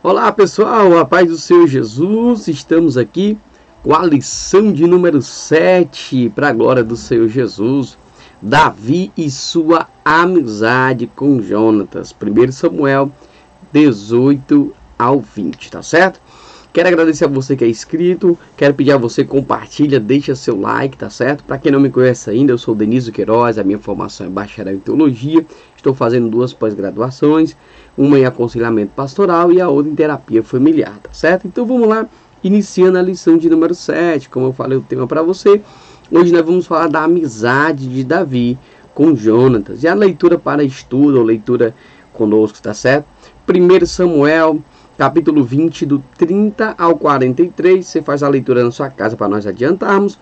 Olá pessoal, a paz do Senhor Jesus, estamos aqui com a lição de número 7, para a glória do Senhor Jesus, Davi e sua amizade com Jonatas, 1 Samuel 18 ao 20, tá certo? Quero agradecer a você que é inscrito, quero pedir a você compartilha, deixa seu like, tá certo? Para quem não me conhece ainda, eu sou Denísio Queiroz, a minha formação é bacharel em teologia, estou fazendo 2 pós-graduações, uma em aconselhamento pastoral e a outra em terapia familiar, tá certo? Então vamos lá, iniciando a lição de número 7, como eu falei o tema para você. Hoje nós vamos falar da amizade de Davi com Jonatas, e a leitura para estudo, ou leitura conosco, tá certo? 1 Samuel, capítulo 20, do 30 ao 43, você faz a leitura na sua casa para nós adiantarmos.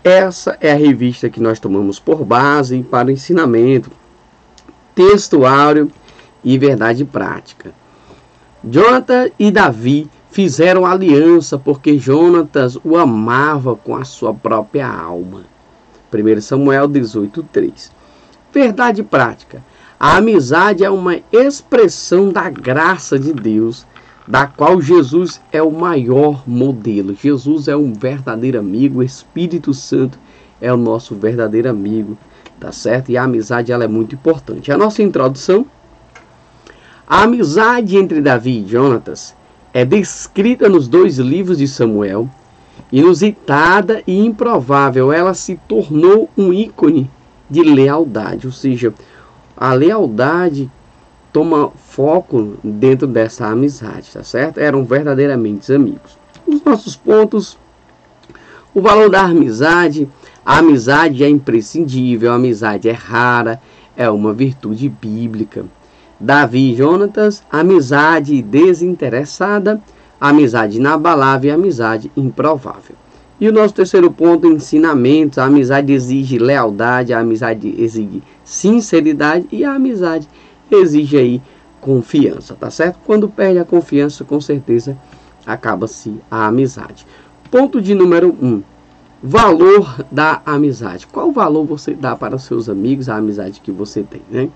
Essa é a revista que nós tomamos por base para o ensinamento, textuário e verdade prática. Jonatas e Davi fizeram aliança porque Jonatas o amava com a sua própria alma. 1 Samuel 18:3. Verdade prática. A amizade é uma expressão da graça de Deus, da qual Jesus é o maior modelo. Jesus é um verdadeiro amigo, o Espírito Santo é o nosso verdadeiro amigo, tá certo? E a amizade ela é muito importante. A nossa introdução: a amizade entre Davi e Jonatas é descrita nos 2 livros de Samuel. Inusitada e improvável, ela se tornou um ícone de lealdade, ou seja, a lealdade toma foco dentro dessa amizade, tá certo? Eram verdadeiramente amigos. Os nossos pontos: o valor da amizade. A amizade é imprescindível, a amizade é rara, é uma virtude bíblica. Davi e Jonatas, amizade desinteressada, amizade inabalável e amizade improvável. E o nosso terceiro ponto, ensinamentos. A amizade exige lealdade, a amizade exige sinceridade e a amizade exige aí confiança, tá certo? Quando perde a confiança, com certeza acaba-se a amizade. Ponto de número 1. Valor da amizade. Qual valor você dá para os seus amigos, a amizade que você tem, né?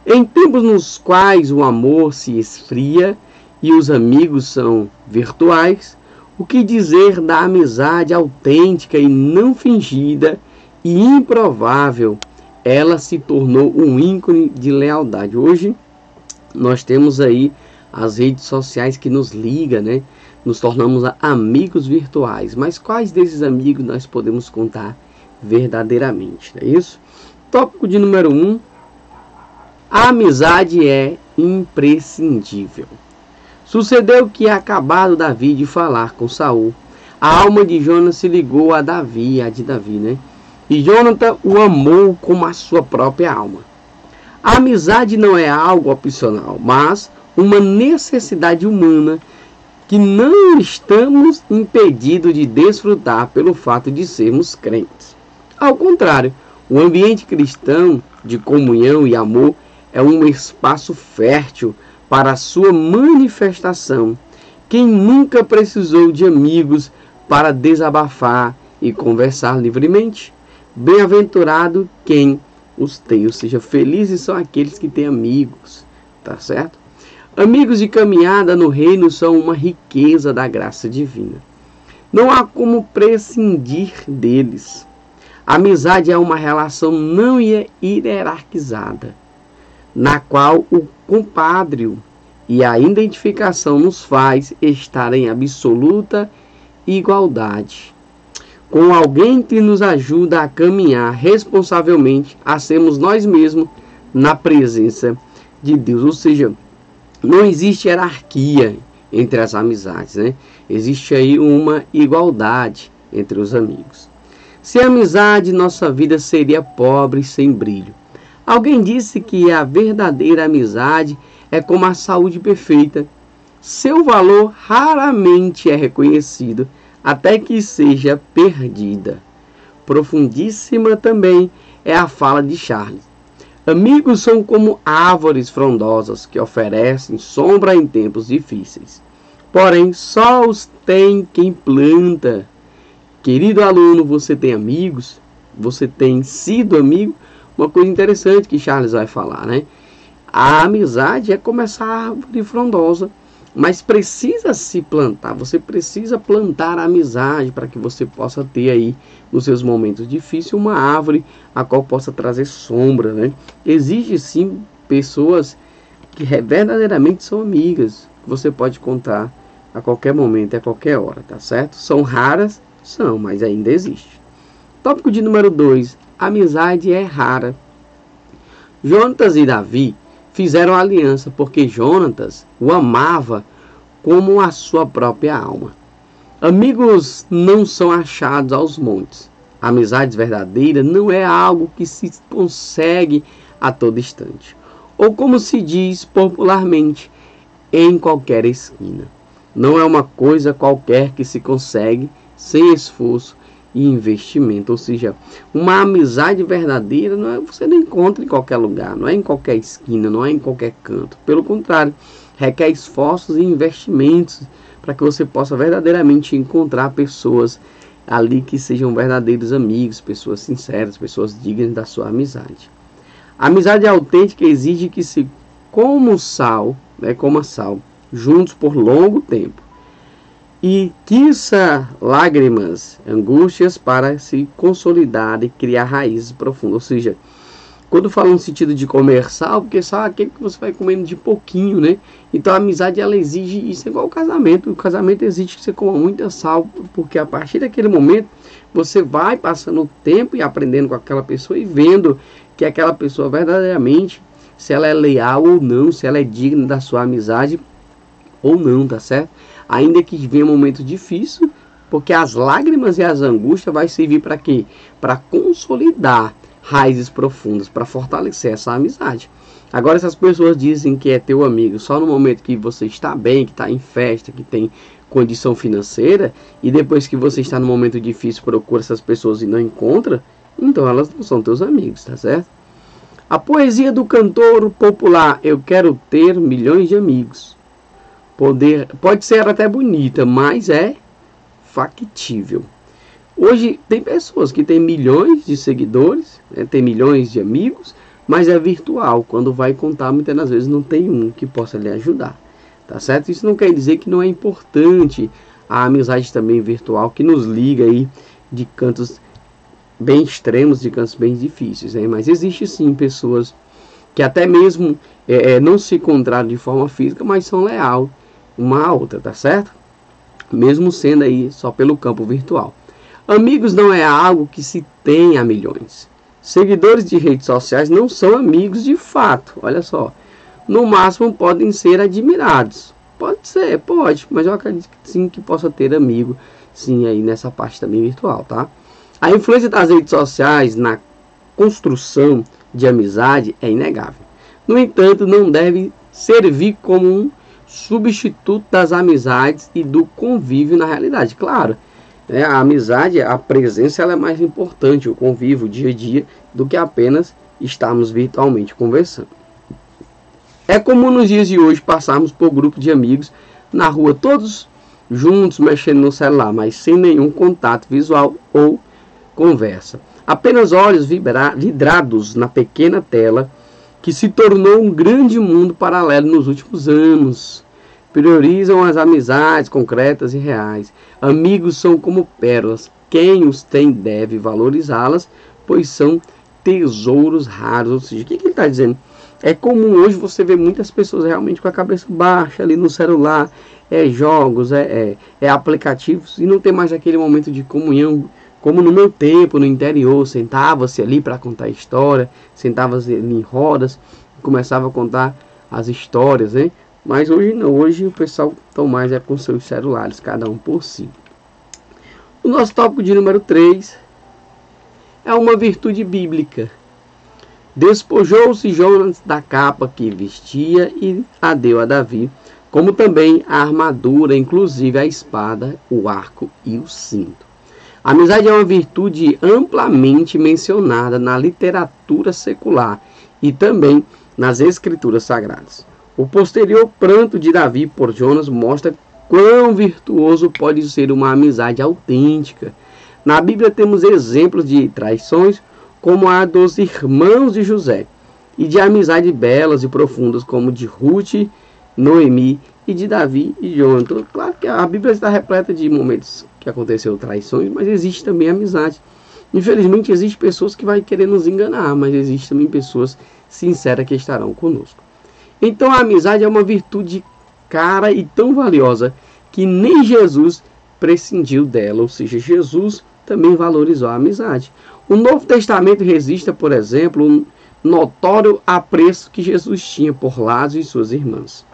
Em tempos nos quais o amor se esfria e os amigos são virtuais, o que dizer da amizade autêntica e não fingida e improvável? Ela se tornou um ícone de lealdade. Hoje nós temos aí as redes sociais que nos ligam, né? Nos tornamos amigos virtuais. Mas quais desses amigos nós podemos contar verdadeiramente? Não é isso? Tópico de número 1. A amizade é imprescindível. Sucedeu que, acabado Davi de falar com Saul, a alma de Jonatas se ligou a Davi, né? E Jonatas o amou como a sua própria alma. A amizade não é algo opcional, mas uma necessidade humana que não estamos impedidos de desfrutar pelo fato de sermos crentes. Ao contrário, o ambiente cristão de comunhão e amor é um espaço fértil para a sua manifestação. Quem nunca precisou de amigos para desabafar e conversar livremente? Bem-aventurado quem os tem, ou seja, felizes são aqueles que têm amigos, tá certo? Amigos de caminhada no reino são uma riqueza da graça divina. Não há como prescindir deles. A amizade é uma relação não hierarquizada, na qual o compadrio e a identificação nos faz estar em absoluta igualdade com alguém que nos ajuda a caminhar responsavelmente, a sermos nós mesmos na presença de Deus. Ou seja, não existe hierarquia entre as amizades, né? Existe aí uma igualdade entre os amigos. Sem amizade, nossa vida seria pobre e sem brilho. Alguém disse que a verdadeira amizade é como a saúde perfeita. Seu valor raramente é reconhecido até que seja perdida. Profundíssima também é a fala de Charles. Amigos são como árvores frondosas que oferecem sombra em tempos difíceis. Porém, só os tem quem planta. Querido aluno, você tem amigos? Você tem sido amigo? Uma coisa interessante que Charles vai falar, né? A amizade é como essa árvore frondosa. mas precisa se plantar, você precisa plantar a amizade para que você possa ter aí, nos seus momentos difíceis, uma árvore a qual possa trazer sombra, né? Existe sim pessoas que verdadeiramente são amigas, que você pode contar a qualquer momento, a qualquer hora, tá certo? São raras? São, mas ainda existe. Tópico de número 2, amizade é rara. Jonatas e Davi fizeram aliança porque Jonatas o amava como a sua própria alma. Amigos não são achados aos montes. A amizade verdadeira não é algo que se consegue a todo instante, ou como se diz popularmente, em qualquer esquina. Não é uma coisa qualquer que se consegue sem esforço e investimento, ou seja, uma amizade verdadeira você não encontra em qualquer lugar, não é em qualquer esquina, não é em qualquer canto. Pelo contrário, requer esforços e investimentos para que você possa verdadeiramente encontrar pessoas ali que sejam verdadeiros amigos, pessoas sinceras, pessoas dignas da sua amizade. A amizade autêntica exige que se coma sal, juntos por longo tempo, e quiça lágrimas, angústias para se consolidar e criar raízes profundas. Ou seja, quando falo no sentido de comer sal, porque sal é aquele que você vai comendo de pouquinho, né? Então a amizade, ela exige isso, é igual ao casamento. O casamento exige que você coma muita sal, porque a partir daquele momento você vai passando o tempo e aprendendo com aquela pessoa e vendo que aquela pessoa verdadeiramente, se ela é leal ou não, se ela é digna da sua amizade ou não, tá certo? Ainda que venha um momento difícil, porque as lágrimas e as angústias vai servir para quê? Para consolidar raízes profundas, para fortalecer essa amizade. Agora, se as pessoas dizem que é teu amigo só no momento que você está bem, que está em festa, que tem condição financeira, e depois que você está no momento difícil procura essas pessoas e não encontra, então elas não são teus amigos, tá certo? A poesia do cantor popular, eu quero ter milhões de amigos. Pode ser até bonita, mas é factível. Hoje tem pessoas que têm milhões de seguidores, tem milhões de amigos, mas é virtual. Quando vai contar, muitas das vezes não tem um que possa lhe ajudar, tá certo? Isso não quer dizer que não é importante a amizade também virtual, que nos liga aí de cantos bem extremos, de cantos bem difíceis, né? Mas existe sim pessoas que até mesmo não se encontraram de forma física, mas são leais uma a outra, tá certo? Mesmo sendo aí só pelo campo virtual. Amigos não é algo que se tem a milhões. Seguidores de redes sociais não são amigos de fato, olha só. No máximo podem ser admirados. Pode ser, pode, mas eu acredito que sim, que possa ter amigo, sim, aí nessa parte também virtual, tá? A influência das redes sociais na construção de amizade é inegável. No entanto, não deve servir como um substituto das amizades e do convívio na realidade. Claro, a amizade, a presença, ela é mais importante, o convívio, o dia a dia, do que apenas estarmos virtualmente conversando. É comum nos dias de hoje passarmos por grupo de amigos na rua, todos juntos mexendo no celular, mas sem nenhum contato visual ou conversa. Apenas olhos vidrados na pequena tela que se tornou um grande mundo paralelo nos últimos anos. Priorizam as amizades concretas e reais. Amigos são como pérolas. Quem os tem deve valorizá-las, pois são tesouros raros. Ou seja, o que ele está dizendo? É comum hoje você ver muitas pessoas realmente com a cabeça baixa ali no celular, jogos, aplicativos, e não tem mais aquele momento de comunhão, como no meu tempo, no interior, sentava-se ali para contar história, sentava-se em rodas, começava a contar as histórias, né? Mas hoje não, hoje o pessoal estão mais com seus celulares, cada um por si. O nosso tópico de número 3 é uma virtude bíblica. Despojou-se Jonas da capa que vestia e a deu a Davi, como também a armadura, inclusive a espada, o arco e o cinto. A amizade é uma virtude amplamente mencionada na literatura secular e também nas escrituras sagradas. O posterior pranto de Davi por Jonas mostra quão virtuoso pode ser uma amizade autêntica. Na Bíblia temos exemplos de traições, como a dos irmãos de José, e de amizade belas e profundas, como de Ruth, Noemi e de Davi e Jonathan. Claro que a Bíblia está repleta de momentos que aconteceu traições, mas existe também amizade. Infelizmente, existem pessoas que vão querer nos enganar, mas existem também pessoas sinceras que estarão conosco. Então, a amizade é uma virtude cara e tão valiosa que nem Jesus prescindiu dela, ou seja, Jesus também valorizou a amizade. O Novo Testamento registra, por exemplo, um notório apreço que Jesus tinha por Lázaro e suas irmãs,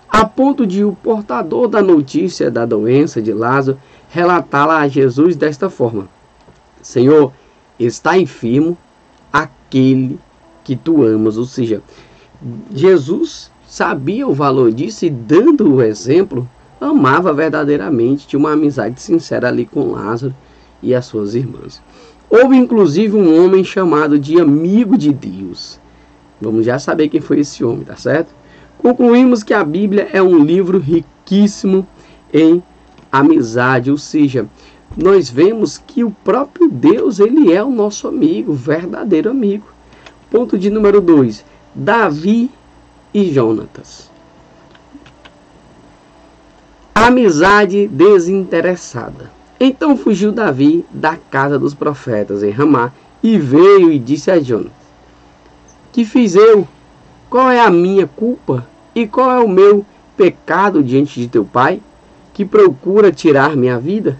a ponto de o portador da notícia da doença de Lázaro relatá-la a Jesus desta forma: Senhor, está enfermo aquele que tu amas. Ou seja, Jesus sabia o valor disso e, dando o exemplo, amava verdadeiramente, tinha uma amizade sincera ali com Lázaro e as suas irmãs. Houve inclusive um homem chamado de amigo de Deus. Vamos já saber quem foi esse homem, tá certo? Concluímos que a Bíblia é um livro riquíssimo em amizade, ou seja, nós vemos que o próprio Deus, ele é o nosso amigo, verdadeiro amigo. Ponto de número 2, Davi e Jonatas. Amizade desinteressada. Então fugiu Davi da casa dos profetas em Ramá e veio e disse a Jonatas: que fiz eu? Qual é a minha culpa? E qual é o meu pecado diante de teu pai, que procura tirar minha vida?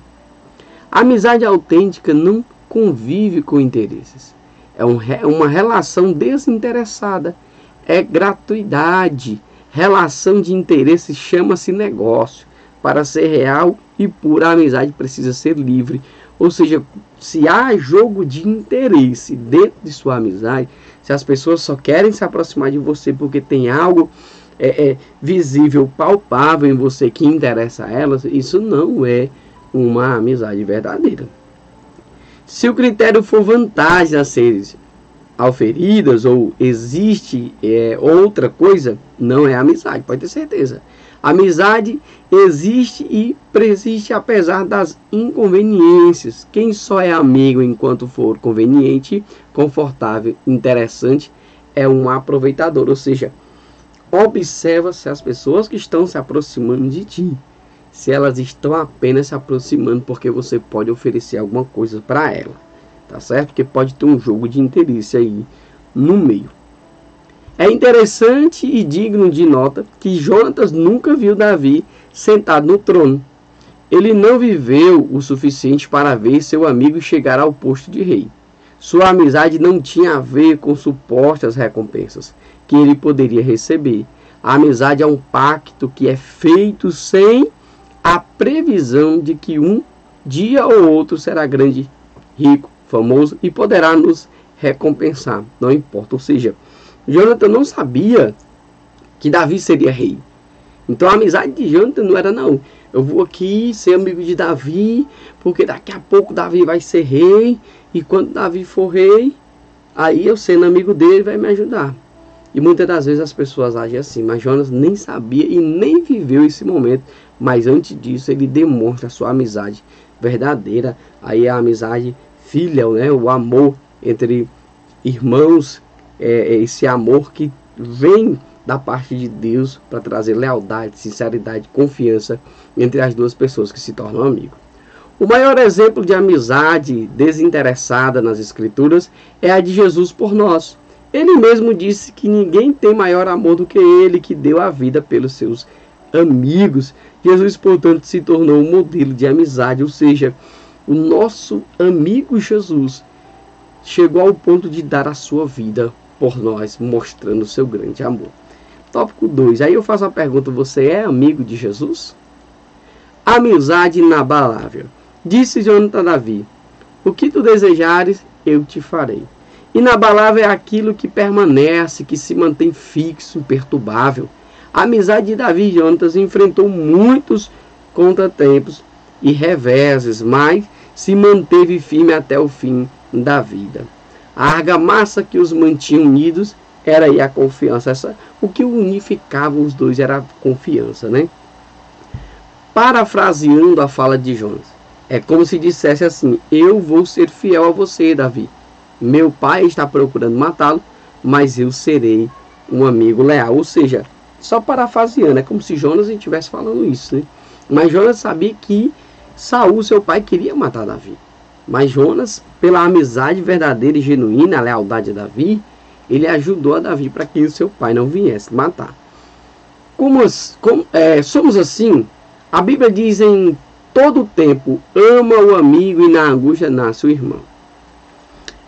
A amizade autêntica não convive com interesses. É uma relação desinteressada. É gratuidade. Relação de interesse chama-se negócio. Para ser real e pura, a amizade precisa ser livre. Ou seja, se há jogo de interesse dentro de sua amizade, se as pessoas só querem se aproximar de você porque tem algo visível, palpável em você que interessa a elas, isso não é uma amizade verdadeira. Se o critério for vantagem a ser auferidas ou existe outra coisa, não é amizade, pode ter certeza. Amizade existe e persiste apesar das inconveniências. Quem só é amigo enquanto for conveniente, confortável, interessante, é um aproveitador. Ou seja, observa se as pessoas que estão se aproximando de ti, se elas estão apenas se aproximando porque você pode oferecer alguma coisa para ela, tá certo? Porque pode ter um jogo de interesse aí no meio. É interessante e digno de nota que Jonatas nunca viu Davi sentado no trono. Ele não viveu o suficiente para ver seu amigo chegar ao posto de rei. Sua amizade não tinha a ver com supostas recompensas que ele poderia receber. A amizade é um pacto que é feito sem a previsão de que um dia ou outro será grande, rico, famoso e poderá nos recompensar. Não importa. Ou seja, Jonathan não sabia que Davi seria rei. Então a amizade de Jonathan não era, não, eu vou aqui ser amigo de Davi, porque daqui a pouco Davi vai ser rei, e quando Davi for rei, aí eu sendo amigo dele vai me ajudar. E muitas das vezes as pessoas agem assim, mas Jonas nem sabia e nem viveu esse momento. Mas antes disso ele demonstra a sua amizade verdadeira. Aí a amizade filial, né? O amor entre irmãos, esse amor que vem da parte de Deus para trazer lealdade, sinceridade, confiança entre as duas pessoas que se tornam amigos. O maior exemplo de amizade desinteressada nas Escrituras é a de Jesus por nós. Ele mesmo disse que ninguém tem maior amor do que ele, que deu a vida pelos seus amigos. Jesus, portanto, se tornou um modelo de amizade, ou seja, o nosso amigo Jesus chegou ao ponto de dar a sua vida por nós, mostrando o seu grande amor. Tópico 2. Aí eu faço a pergunta: você é amigo de Jesus? Amizade inabalável. Disse Jonathan a Davi: o que tu desejares, eu te farei. Inabalável é aquilo que permanece, que se mantém fixo, imperturbável. A amizade de Davi e Jonatas enfrentou muitos contratempos e reveses, mas se manteve firme até o fim da vida. A argamassa que os mantinha unidos era aí a confiança. O que unificava os dois era a confiança, né? Parafraseando a fala de Jonas, é como se dissesse assim: eu vou ser fiel a você, Davi. Meu pai está procurando matá-lo, mas eu serei um amigo leal. Ou seja, Só parafraseando, é como se Jonas estivesse falando isso, né? Mas Jonas sabia que Saul, seu pai, queria matar Davi. Mas Jonas, pela amizade verdadeira e genuína, a lealdade a Davi, ele ajudou a Davi para que o seu pai não viesse matar. Somos assim, a Bíblia diz em todo tempo, ama o amigo e na angústia nasce o irmão.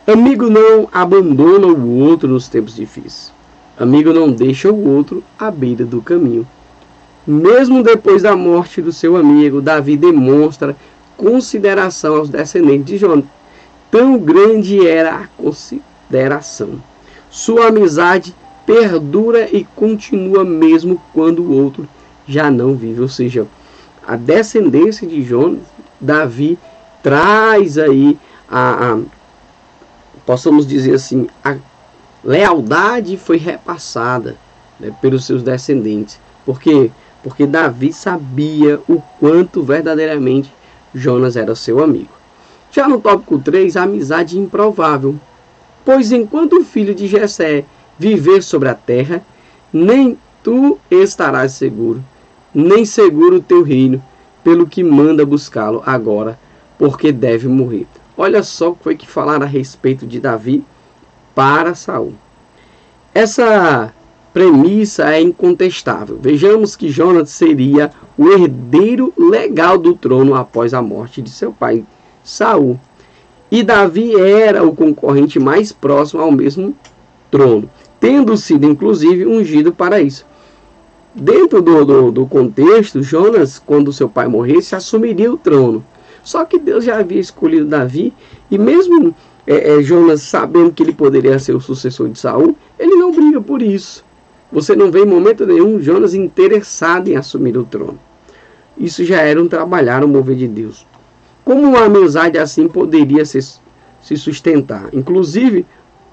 Amigo não abandona o outro nos tempos difíceis. Amigo não deixa o outro à beira do caminho. Mesmo depois da morte do seu amigo, Davi demonstra consideração aos descendentes de Jonas. Tão grande era a consideração. Sua amizade perdura e continua mesmo quando o outro já não vive. Ou seja, a descendência de Jonas, Davi traz aí possamos dizer assim, a lealdade foi repassada, né, pelos seus descendentes. Por quê? Porque Davi sabia o quanto verdadeiramente Jonas era seu amigo. Já no tópico 3, a amizade improvável. Pois enquanto o filho de Jessé viver sobre a terra, nem tu estarás seguro, nem seguro o teu reino, pelo que manda buscá-lo agora, porque deve morrer. Olha só o que foi que falaram a respeito de Davi para Saul. Essa premissa é incontestável. Vejamos que Jonas seria o herdeiro legal do trono após a morte de seu pai Saul. E Davi era o concorrente mais próximo ao mesmo trono, tendo sido inclusive ungido para isso. Dentro do contexto, Jonas, quando seu pai morresse, assumiria o trono. Só que Deus já havia escolhido Davi, e mesmo Jonas sabendo que ele poderia ser o sucessor de Saul, ele não briga por isso. Você não vê em momento nenhum Jonas interessado em assumir o trono. Isso já era um trabalhar, um mover de Deus. Como uma amizade assim poderia se sustentar? Inclusive,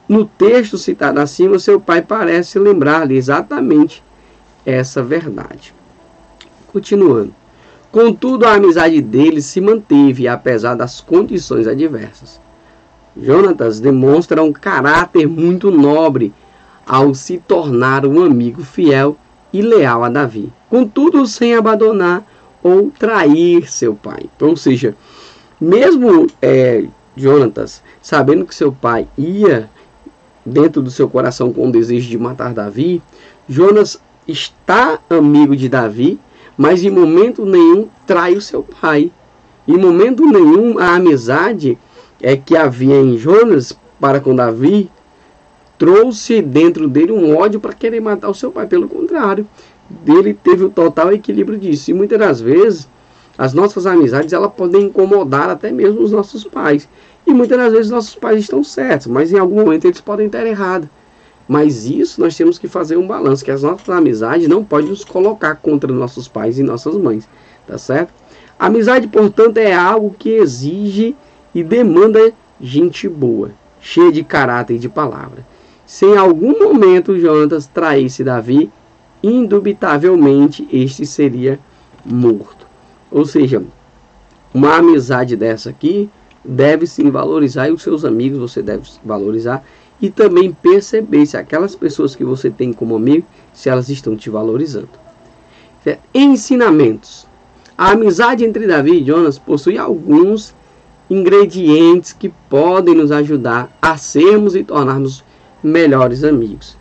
no texto citado acima, seu pai parece lembrar-lhe exatamente essa verdade. Continuando. Contudo, a amizade deles se manteve, apesar das condições adversas. Jonatas demonstra um caráter muito nobre ao se tornar um amigo fiel e leal a Davi. Contudo, sem abandonar ou trair seu pai. Ou seja, mesmo Jonatas, sabendo que seu pai ia dentro do seu coração com o desejo de matar Davi, Jonas está amigo de Davi, mas em momento nenhum trai o seu pai. Em momento nenhum a amizade que havia em Jonas para com Davi trouxe dentro dele um ódio para querer matar o seu pai. Pelo contrário, ele teve o total equilíbrio disso. E muitas das vezes as nossas amizades elas podem incomodar até mesmo os nossos pais. E muitas das vezes nossos pais estão certos, mas em algum momento eles podem estar errados. Mas isso nós temos que fazer um balanço, que as nossas amizades não podem nos colocar contra nossos pais e nossas mães, tá certo? A amizade, portanto, é algo que exige e demanda gente boa, cheia de caráter e de palavra. Se em algum momento Jonatas traísse Davi, indubitavelmente este seria morto. Ou seja, uma amizade dessa aqui deve sim valorizar, e os seus amigos você deve valorizar, e também perceber se aquelas pessoas que você tem como amigo, se elas estão te valorizando. Ensinamentos. A amizade entre Davi e Jonas possui alguns ingredientes que podem nos ajudar a sermos e tornarmos melhores amigos.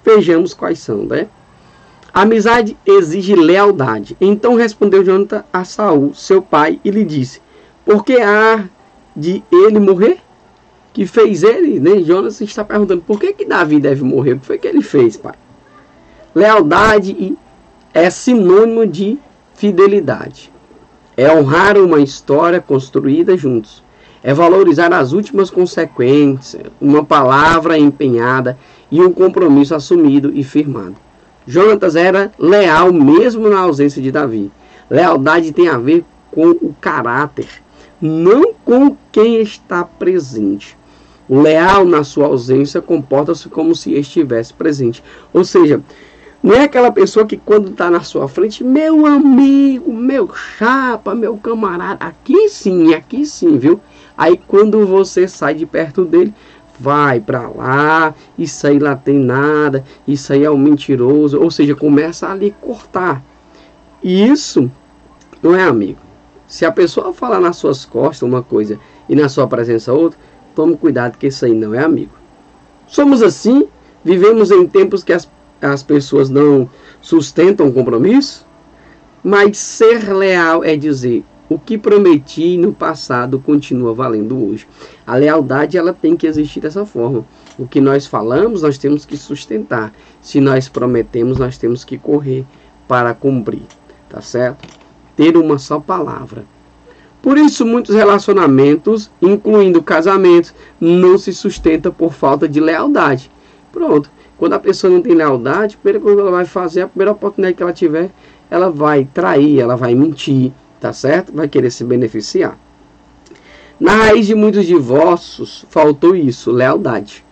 Vejamos quais são, né? A amizade exige lealdade. Então respondeu Jonatas a Saul, seu pai, e lhe disse: por que há de ele morrer? Que fez ele, né? Jonas está perguntando, por que Davi deve morrer? O que foi que ele fez, pai? Lealdade é sinônimo de fidelidade. É honrar uma história construída juntos. É valorizar as últimas consequências, uma palavra empenhada e um compromisso assumido e firmado. Jonatas era leal mesmo na ausência de Davi. Lealdade tem a ver com o caráter, não com quem está presente. O leal na sua ausência comporta-se como se estivesse presente. Ou seja, não é aquela pessoa que quando está na sua frente, meu amigo, meu chapa, meu camarada, aqui sim, viu? Aí quando você sai de perto dele, vai para lá, isso aí lá tem nada, isso aí é um mentiroso, ou seja, começa a lhe cortar. E isso não é amigo. Se a pessoa falar nas suas costas uma coisa e na sua presença outra, tome cuidado que isso aí não é amigo. Somos assim, vivemos em tempos que as pessoas não sustentam compromisso, mas ser leal é dizer: o que prometi no passado continua valendo hoje. A lealdade, ela tem que existir dessa forma. O que nós falamos, nós temos que sustentar. Se nós prometemos, nós temos que correr para cumprir. Tá certo? Ter uma só palavra. Por isso, muitos relacionamentos, incluindo casamentos, não se sustentam por falta de lealdade. Pronto. Quando a pessoa não tem lealdade, a primeira coisa que ela vai fazer, a primeira oportunidade que ela tiver, ela vai trair, ela vai mentir. Tá certo? Vai querer se beneficiar. Na raiz de muitos divórcios, faltou isso, lealdade.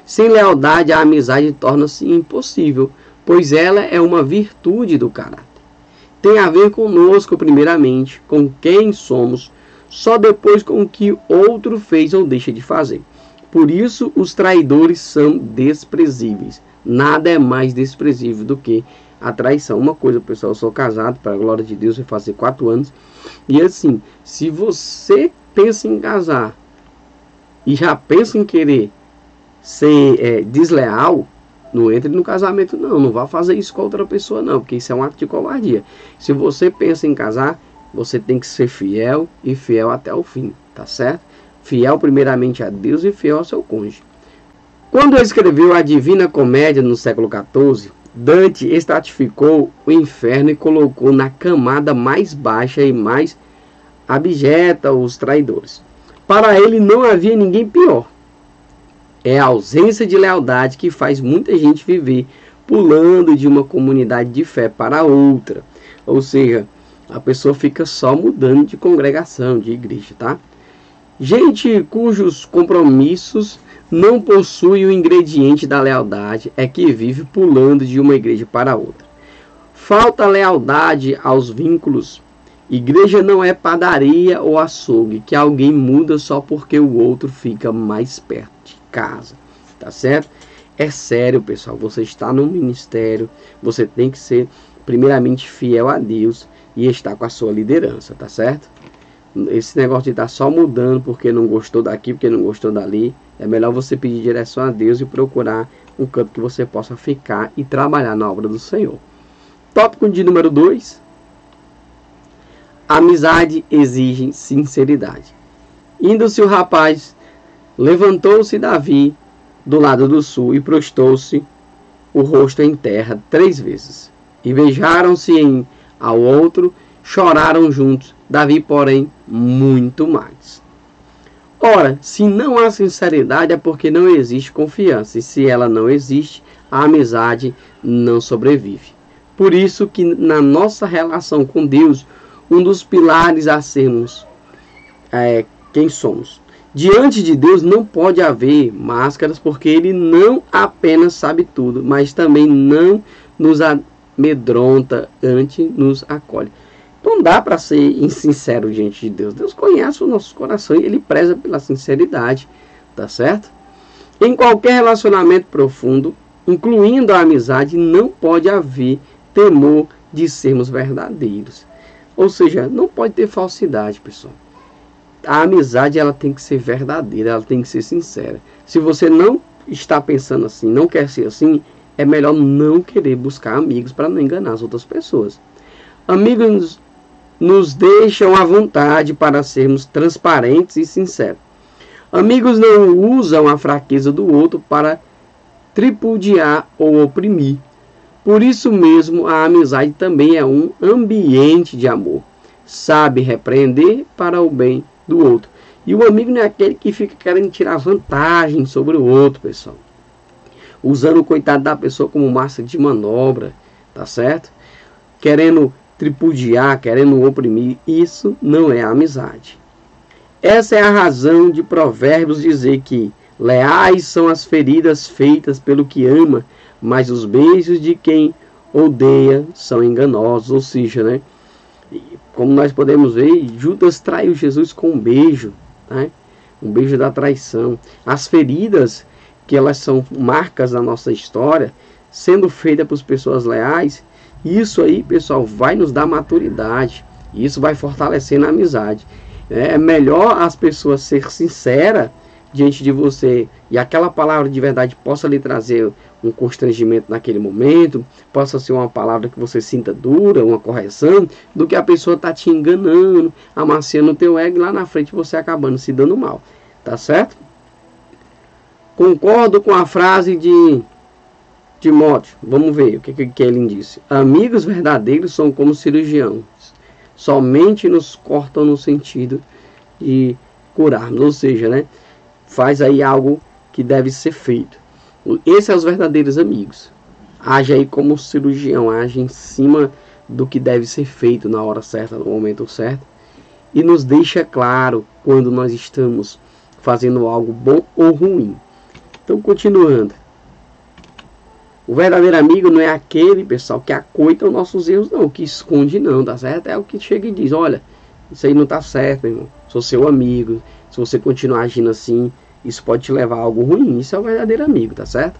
Sem lealdade, a amizade torna-se impossível, pois ela é uma virtude do caráter. Tem a ver conosco, primeiramente, com quem somos, só depois com o que outro fez ou deixa de fazer. Por isso, os traidores são desprezíveis. Nada é mais desprezível do que a traição. Uma coisa, pessoal, eu sou casado, para a glória de Deus, vai fazer 4 anos. E assim, se você pensa em casar e já pensa em querer ser desleal, não entre no casamento não. Não vá fazer isso com outra pessoa não, porque isso é um ato de covardia. Se você pensa em casar, você tem que ser fiel e fiel até o fim, tá certo? Fiel primeiramente a Deus e fiel ao seu cônjuge. Quando escreveu a Divina Comédia no século XIV, Dante estratificou o inferno e colocou na camada mais baixa e mais abjeta os traidores. Para ele não havia ninguém pior. É a ausência de lealdade que faz muita gente viver pulando de uma comunidade de fé para outra. Ou seja, a pessoa fica só mudando de congregação, de igreja, tá? Gente cujos compromissos não possui o ingrediente da lealdade é que vive pulando de uma igreja para outra. Falta lealdade aos vínculos. Igreja não é padaria ou açougue que alguém muda só porque o outro fica mais perto de casa. Tá certo? É sério, pessoal. Você está no ministério, você tem que ser primeiramente fiel a Deus e estar com a sua liderança, tá certo? Esse negócio de estar só mudando porque não gostou daqui, porque não gostou dali, é melhor você pedir direção a Deus e procurar um canto que você possa ficar e trabalhar na obra do Senhor. Tópico de número 2. Amizade exige sinceridade. Indo-se o rapaz, levantou-se Davi do lado do sul e prostou-se o rosto em terra 3 vezes. E beijaram-se um ao outro, choraram juntos. Davi, porém, muito mais. Ora, se não há sinceridade é porque não existe confiança. E se ela não existe, a amizade não sobrevive. Por isso que na nossa relação com Deus, um dos pilares a sermos quem somos. Diante de Deus não pode haver máscaras, porque Ele não apenas sabe tudo, mas também não nos amedronta, antes nos acolhe. Não dá para ser insincero diante de Deus. Deus conhece o nosso coração e Ele preza pela sinceridade, tá certo? Em qualquer relacionamento profundo, incluindo a amizade, não pode haver temor de sermos verdadeiros. Ou seja, não pode ter falsidade, pessoal. A amizade, ela tem que ser verdadeira, ela tem que ser sincera. Se você não está pensando assim, não quer ser assim, é melhor não querer buscar amigos para não enganar as outras pessoas. Amigos nos deixam à vontade para sermos transparentes e sinceros. Amigos não usam a fraqueza do outro para tripudiar ou oprimir. Por isso mesmo, a amizade também é um ambiente de amor. Sabe repreender para o bem do outro. E o amigo não é aquele que fica querendo tirar vantagem sobre o outro, pessoal. Usando o coitado da pessoa como massa de manobra, tá certo? Querendo tripudiar, querendo oprimir. Isso não é amizade. Essa é a razão de Provérbios dizer que leais são as feridas feitas pelo que ama, mas os beijos de quem odeia são enganosos. Ou seja, né? Como nós podemos ver, Judas traiu Jesus com um beijo, né? um beijo da traição. As feridas, que elas são marcas da nossa história, sendo feitas por pessoas leais, isso aí, pessoal, vai nos dar maturidade. Isso vai fortalecendo a amizade. É melhor as pessoas ser sinceras diante de você e aquela palavra de verdade possa lhe trazer um constrangimento naquele momento, possa ser uma palavra que você sinta dura, uma correção, do que a pessoa tá te enganando, amaciando o teu ego e lá na frente você acabando se dando mal. Tá certo? Concordo com a frase de Timóteo. Vamos ver o que ele disse. Amigos verdadeiros são como cirurgiões. Somente nos cortam no sentido de curarmos. Ou seja, né? Faz aí algo que deve ser feito. Esses são os verdadeiros amigos. Age aí como cirurgião. Age em cima do que deve ser feito na hora certa, no momento certo. E nos deixa claro quando nós estamos fazendo algo bom ou ruim. Então, continuando. O verdadeiro amigo não é aquele, pessoal, que acoita os nossos erros, não. Que esconde, não, tá certo? É o que chega e diz, olha, isso aí não tá certo, meu irmão. Sou seu amigo. Se você continuar agindo assim, isso pode te levar a algo ruim. Isso é o verdadeiro amigo, tá certo?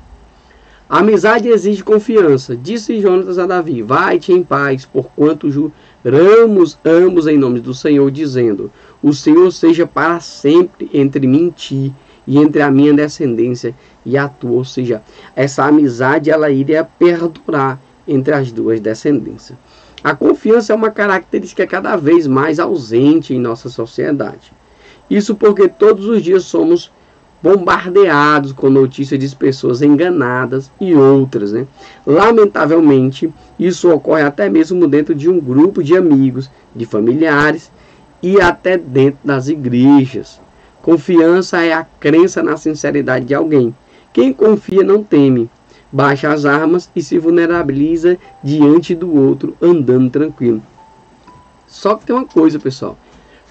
A amizade exige confiança. Disse Jonatas a Davi, vai-te em paz, porquanto juramos ambos em nome do Senhor, dizendo, o Senhor seja para sempre entre mim e ti, e entre a minha descendência e a tua. Ou seja, essa amizade ela iria perdurar entre as duas descendências. A confiança é uma característica cada vez mais ausente em nossa sociedade. Isso porque todos os dias somos bombardeados com notícias de pessoas enganadas e outras, né? Lamentavelmente, isso ocorre até mesmo dentro de um grupo de amigos, de familiares e até dentro das igrejas. Confiança é a crença na sinceridade de alguém. Quem confia não teme, baixa as armas e se vulnerabiliza diante do outro, andando tranquilo. Só que tem uma coisa, pessoal.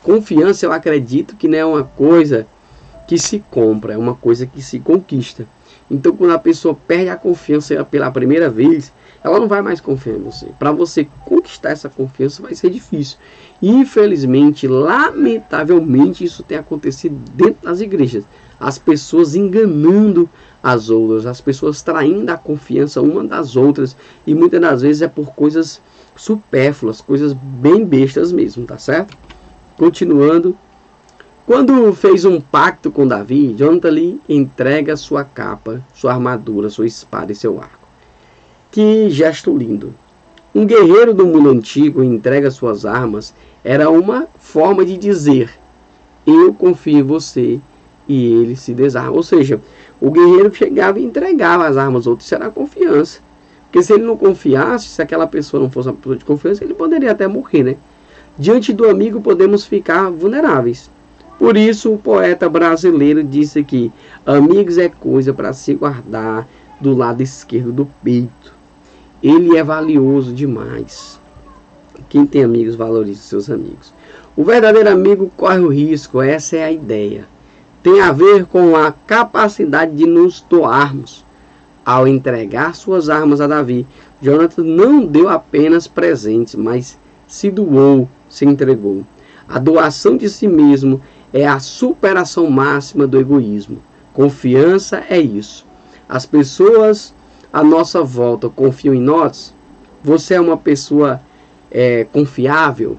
Confiança, eu acredito que não é uma coisa que se compra, é uma coisa que se conquista. Então, quando a pessoa perde a confiança pela primeira vez, ela não vai mais confiar em você. Para você conquistar essa confiança vai ser difícil. Infelizmente, lamentavelmente, isso tem acontecido dentro das igrejas. As pessoas enganando as outras, as pessoas traindo a confiança uma das outras. E muitas das vezes é por coisas supérfluas, coisas bem bestas mesmo, tá certo? Continuando. Quando fez um pacto com Davi, Jonathan lhe entrega sua capa, sua armadura, sua espada e seu arco. Que gesto lindo! Um guerreiro do mundo antigo entrega suas armas era uma forma de dizer, eu confio em você, e ele se desarma. Ou seja, o guerreiro chegava e entregava as armas aos outros, isso era confiança. Porque se ele não confiasse, se aquela pessoa não fosse uma pessoa de confiança, ele poderia até morrer, né? Diante do amigo podemos ficar vulneráveis. Por isso o poeta brasileiro disse que amigos é coisa para se guardar do lado esquerdo do peito. Ele é valioso demais. Quem tem amigos valoriza seus amigos. O verdadeiro amigo corre o risco, essa é a ideia. Tem a ver com a capacidade de nos doarmos. Ao entregar suas armas a Davi, Jonathan não deu apenas presentes, mas se doou, se entregou. A doação de si mesmo é a superação máxima do egoísmo. Confiança é isso. As pessoas à nossa volta confiam em nós? Você é uma pessoa confiável?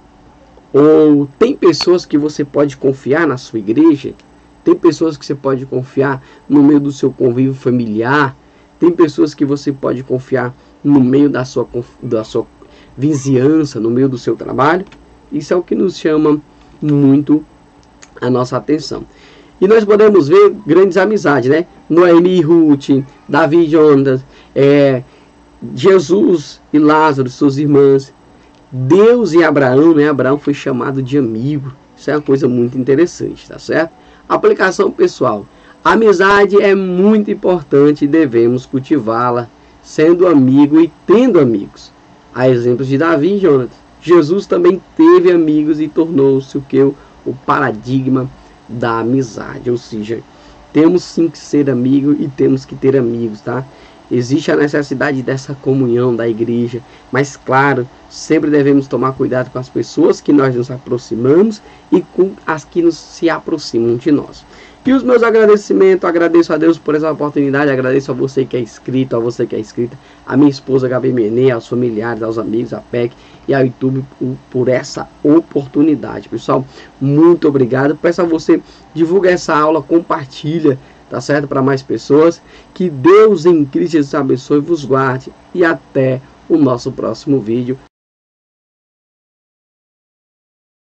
Ou tem pessoas que você pode confiar na sua igreja? Tem pessoas que você pode confiar no meio do seu convívio familiar? Tem pessoas que você pode confiar no meio da sua vizinhança, no meio do seu trabalho? Isso é o que nos chama muito a nossa atenção. E nós podemos ver grandes amizades, né? Noemi e Ruth, Davi e Jonatas, Jesus e Lázaro, suas irmãs, Deus e Abraão, né? Abraão foi chamado de amigo. Isso é uma coisa muito interessante, tá certo? Aplicação pessoal. A amizade é muito importante e devemos cultivá-la, sendo amigo e tendo amigos. Há exemplos de Davi e Jonatas. Jesus também teve amigos e tornou-se o paradigma da amizade. Ou seja, temos sim que ser amigo e temos que ter amigos, tá? Existe a necessidade dessa comunhão da igreja, mas claro, sempre devemos tomar cuidado com as pessoas que nós nos aproximamos e com as que se aproximam de nós. E os meus agradecimentos, agradeço a Deus por essa oportunidade, agradeço a você que é inscrito, a você que é inscrita, a minha esposa Gabi Menê, aos familiares, aos amigos, a PEC e ao YouTube por essa oportunidade. Pessoal, muito obrigado. Peço a você, divulga essa aula, compartilha, tá certo? Para mais pessoas. Que Deus em Cristo Jesus abençoe e vos guarde. E até o nosso próximo vídeo.